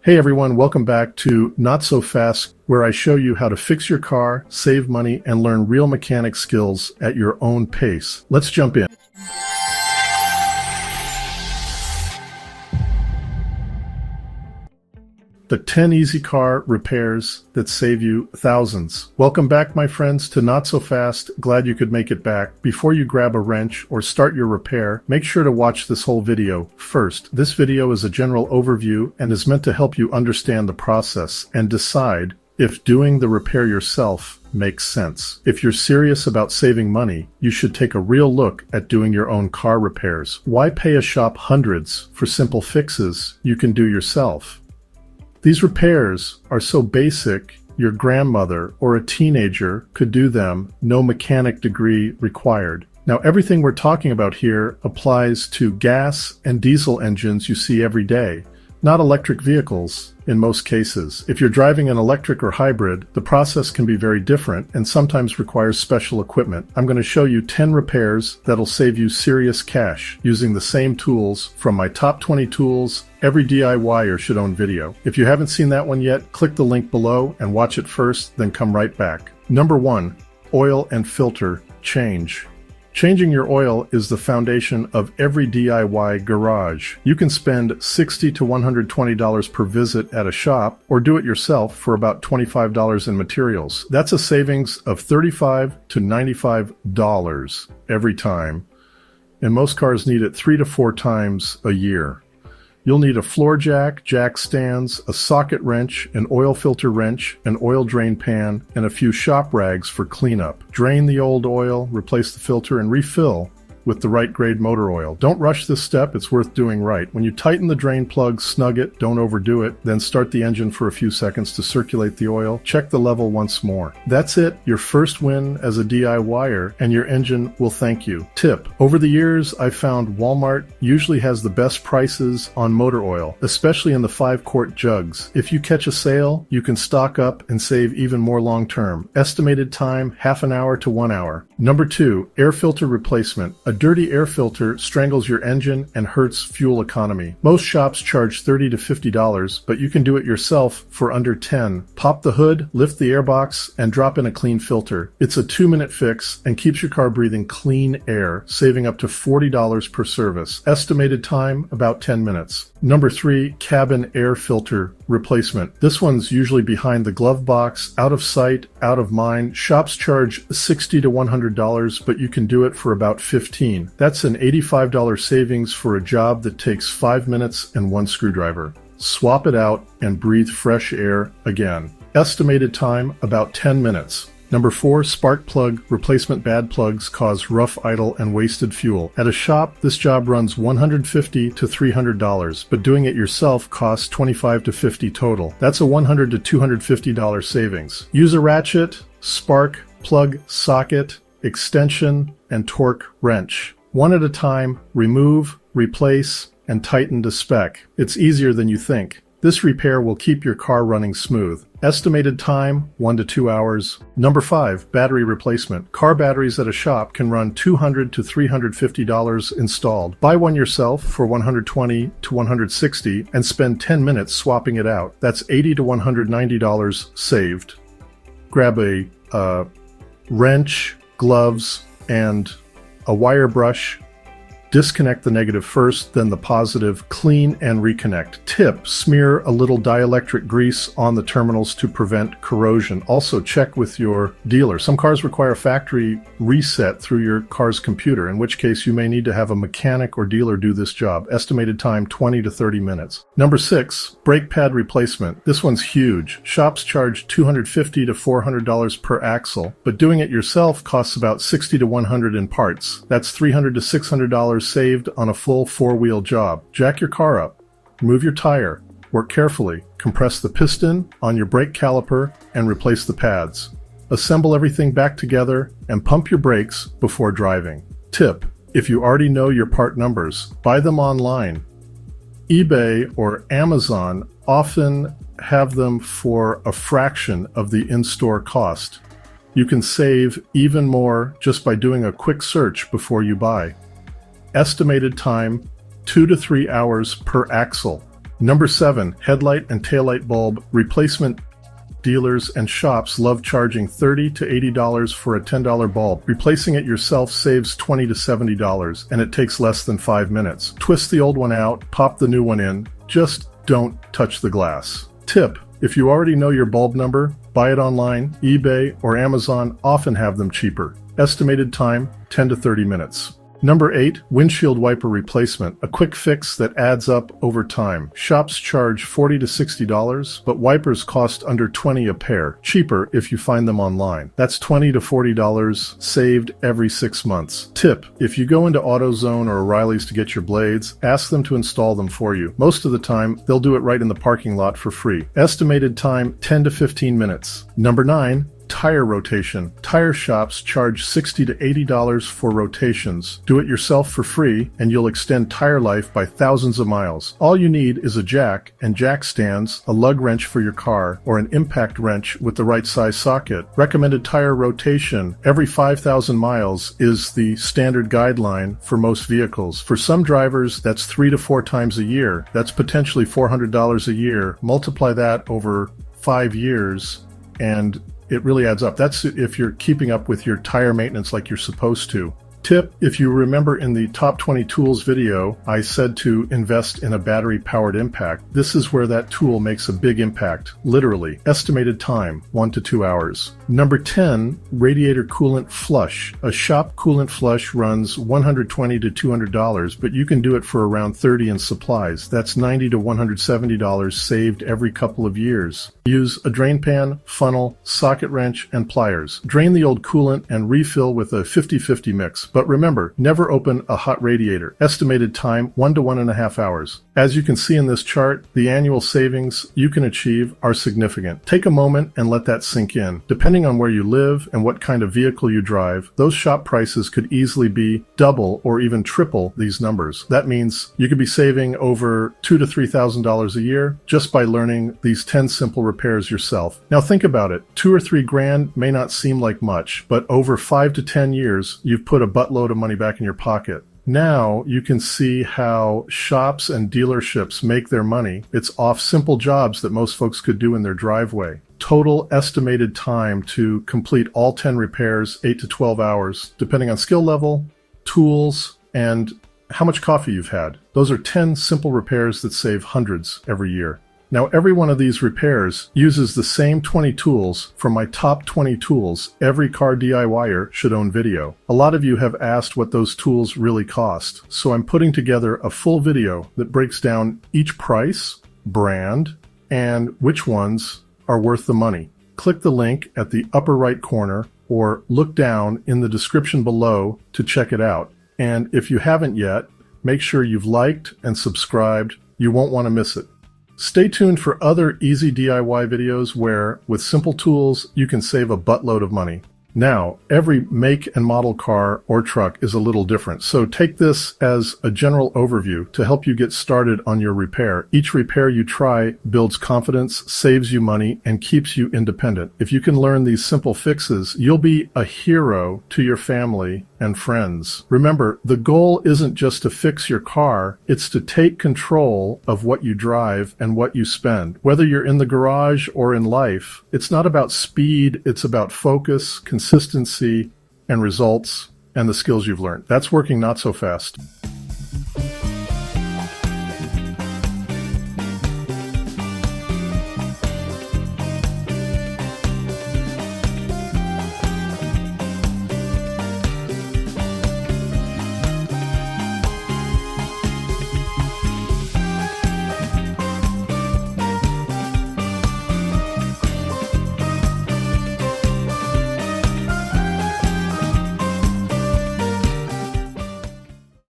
Hey everyone, welcome back to Notsofast, where I show you how to fix your car, save money, and learn real mechanic skills at your own pace. Let's jump in. The 10 easy car repairs that save you thousands. Welcome back, my friends, to Notsofast. Glad you could make it back. Before you grab a wrench or start your repair, make sure to watch this whole video. First, this video is a general overview and is meant to help you understand the process and decide if doing the repair yourself makes sense. If you're serious about saving money, you should take a real look at doing your own car repairs. Why pay a shop hundreds for simple fixes you can do yourself? These repairs are so basic, your grandmother or a teenager could do them, no mechanic degree required. Now, everything we're talking about here applies to gas and diesel engines you see every day, not electric vehicles in most cases. If you're driving an electric or hybrid, the process can be very different and sometimes requires special equipment. I'm going to show you 10 repairs that'll save you serious cash using the same tools from my top 20 tools every DIYer should own video. If you haven't seen that one yet, click the link below and watch it first, then come right back. Number 1, oil and filter change. Changing your oil is the foundation of every DIY garage. You can spend $60 to $120 per visit at a shop or do it yourself for about $25 in materials. That's a savings of $35 to $95 every time. And most cars need it 3 to 4 times a year. You'll need a floor jack, jack stands, a socket wrench, an oil filter wrench, an oil drain pan, and a few shop rags for cleanup. Drain the old oil, replace the filter, and refill with the right grade motor oil. Don't rush this step, it's worth doing right. When you tighten the drain plug, snug it, don't overdo it, then start the engine for a few seconds to circulate the oil. Check the level once more. That's it, your first win as a DIYer, and your engine will thank you. Tip: over the years, I've found Walmart usually has the best prices on motor oil, especially in the 5-quart jugs. If you catch a sale, you can stock up and save even more long term. Estimated time, half an hour to 1 hour. Number 2, air filter replacement. A dirty air filter strangles your engine and hurts fuel economy. Most shops charge $30 to $50, but you can do it yourself for under $10. Pop the hood, lift the airbox, and drop in a clean filter. It's a 2-minute fix and keeps your car breathing clean air, saving up to $40 per service. Estimated time, about 10 minutes. Number 3, cabin air filter replacement. This one's usually behind the glove box, out of sight, out of mind. Shops charge $60 to $100, but you can do it for about $15. That's an $85 savings for a job that takes 5 minutes and 1 screwdriver. Swap it out and breathe fresh air again. Estimated time, about 10 minutes. Number 4, spark plug replacement. Bad plugs cause rough idle and wasted fuel. At a shop, this job runs $150 to $300, but doing it yourself costs $25 to $50 total. That's a $100 to $250 savings. Use a ratchet, spark, plug, socket, extension, and torque wrench. One at a time, remove, replace, and tighten to spec. It's easier than you think. This repair will keep your car running smooth. Estimated time, 1 to 2 hours. Number 5, battery replacement. Car batteries at a shop can run $200 to $350 installed. Buy one yourself for $120 to $160 and spend 10 minutes swapping it out. That's $80 to $190 saved. Grab a wrench, gloves, and a wire brush. Disconnect the negative first, then the positive, clean and reconnect. Tip: smear a little dielectric grease on the terminals to prevent corrosion. Also check with your dealer. Some cars require factory reset through your car's computer, in which case you may need to have a mechanic or dealer do this job. Estimated time, 20 to 30 minutes. Number 6, brake pad replacement. This one's huge. Shops charge $250 to $400 per axle, but doing it yourself costs about $60 to $100 in parts. That's $300 to $600 saved on a full 4-wheel job. Jack your car up, remove your tire, work carefully, compress the piston on your brake caliper, and replace the pads. Assemble everything back together and pump your brakes before driving. Tip: if you already know your part numbers, buy them online. eBay or Amazon often have them for a fraction of the in-store cost. You can save even more just by doing a quick search before you buy. Estimated time, 2 to 3 hours per axle. Number 7. Headlight and taillight bulb replacement. Dealers and shops love charging $30 to $80 for a $10 bulb. Replacing it yourself saves $20 to $70, and it takes less than 5 minutes. Twist the old one out, pop the new one in. Just don't touch the glass. Tip: if you already know your bulb number, buy it online. eBay or Amazon often have them cheaper. Estimated time, 10 to 30 minutes. Number 8. Windshield wiper replacement, a quick fix that adds up over time. Shops charge $40 to $60, but wipers cost under $20 a pair. Cheaper if you find them online. That's $20 to $40 saved every 6 months. Tip: if you go into AutoZone or O'Reilly's to get your blades, ask them to install them for you. Most of the time, they'll do it right in the parking lot for free. Estimated time, 10 to 15 minutes. Number 9. Tire rotation. Tire shops charge $60 to $80 for rotations. Do it yourself for free, and you'll extend tire life by thousands of miles. All you need is a jack and jack stands, a lug wrench for your car, or an impact wrench with the right size socket. Recommended tire rotation every 5,000 miles is the standard guideline for most vehicles. For some drivers, that's 3 to 4 times a year. That's potentially $400 a year. Multiply that over 5 years, and it really adds up. That's if you're keeping up with your tire maintenance like you're supposed to. Tip: if you remember in the top 20 tools video, I said to invest in a battery-powered impact. This is where that tool makes a big impact, literally. Estimated time, 1 to 2 hours. Number 10, radiator coolant flush. A shop coolant flush runs $120 to $200, but you can do it for around $30 in supplies. That's $90 to $170 saved every couple of years. Use a drain pan, funnel, socket wrench, and pliers. Drain the old coolant and refill with a 50-50 mix. But remember, never open a hot radiator. Estimated time, 1 to 1.5 hours. As you can see in this chart, the annual savings you can achieve are significant. Take a moment and let that sink in. Depending on where you live and what kind of vehicle you drive, those shop prices could easily be double or even triple these numbers. That means you could be saving over $2,000 to $3,000 a year just by learning these 10 simple repairs yourself. Now think about it. 2 or 3 grand may not seem like much, but over 5 to 10 years, you've put a buttload of money back in your pocket. Now you can see how shops and dealerships make their money. It's off simple jobs that most folks could do in their driveway. Total estimated time to complete all 10 repairs, 8 to 12 hours, depending on skill level, tools, and how much coffee you've had. Those are 10 simple repairs that save hundreds every year. Now, every one of these repairs uses the same 20 tools from my top 20 tools. Every car DIYer should own video. A lot of you have asked what those tools really cost, so I'm putting together a full video that breaks down each price, brand, and which ones are worth the money. Click the link at the upper right corner or look down in the description below to check it out. And if you haven't yet, make sure you've liked and subscribed. You won't want to miss it. Stay tuned for other easy DIY videos where, with simple tools, you can save a buttload of money. Now, every make and model car or truck is a little different, so take this as a general overview to help you get started on your repair. Each repair you try builds confidence, saves you money, and keeps you independent. If you can learn these simple fixes, you'll be a hero to your family and friends. Remember, the goal isn't just to fix your car, it's to take control of what you drive and what you spend. Whether you're in the garage or in life, it's not about speed, it's about focus, consistency, and results, and the skills you've learned. That's working not so fast.